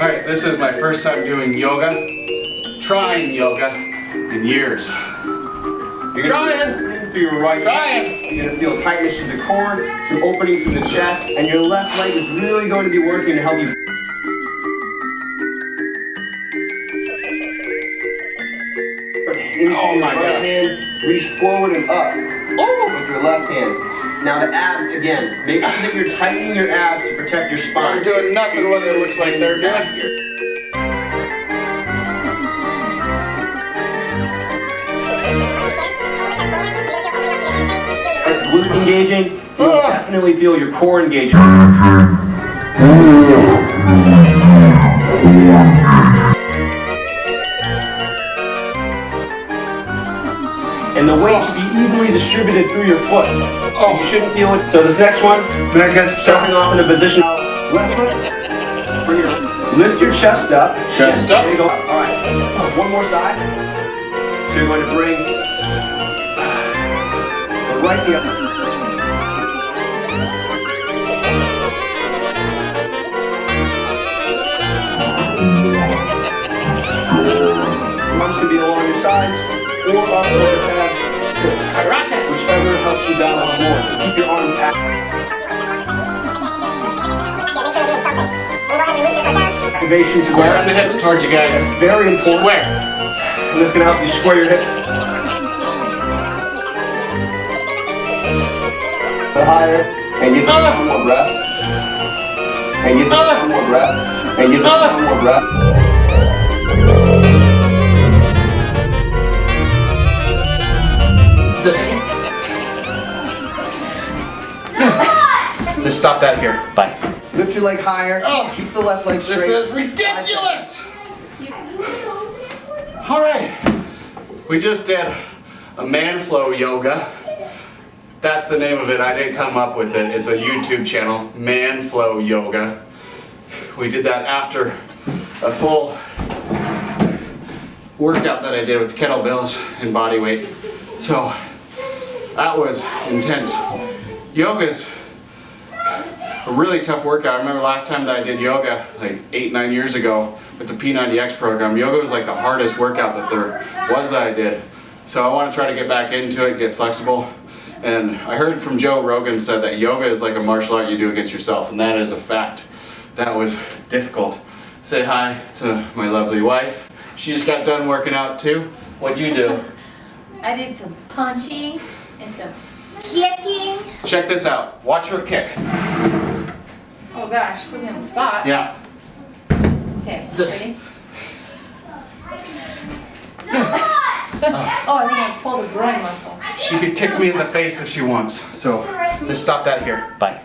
Alright, this is my first time doing yoga, trying yoga in years. You're trying through your right leg. You're gonna feel tightness to the core, some opening through the chest, and your left leg is really going to be working to help you. Into your right hand, reach forward and up with your left hand. Now the abs again. Make sure that you're tightening your abs to protect your spine. I'm doing nothing what it looks like they're doing. Glutes engaging, you'll definitely feel your core engaging. And the weight should be evenly distributed through your foot. So you shouldn't feel it. So this next one, starting off in a position, left foot, bring it, lift your chest up. Chest up. There you go. All right, one more side. So you're going to bring the right knee up. Arms can be along your sides or up over your head. Whichever helps you balance more. Keep your arms active. Activation Square on the hips towards you guys. Very important. Square. And it's going to help you square your hips. The higher. And give yourself one more breath. And give yourself one more breath. And give yourself one more breath. Let's stop that here. Bye. Lift your leg higher. Keep the left leg straight. This is ridiculous! Alright. We just did a man flow yoga. That's the name of it. I didn't come up with it. It's a YouTube channel, Man Flow Yoga. We did that after a full workout that I did with kettlebells and body weight. So that was intense. Yoga's a really tough workout. I remember last time that I did yoga, like 8-9 years ago with the P90X program. Yoga was like the hardest workout that there was that I did. So I want to try to get back into it, get flexible. And I heard from Joe Rogan said that yoga is like a martial art you do against yourself, and that is a fact. That was difficult. Say hi to my lovely wife. She just got done working out too. What'd you do? I did some punching and some kicking. Check this out. Watch her kick. Oh gosh, put me on the spot. Yeah. Okay, ready? Oh, I think I pulled a groin muscle. She could kick me in the face if she wants. So let's stop that here. Bye.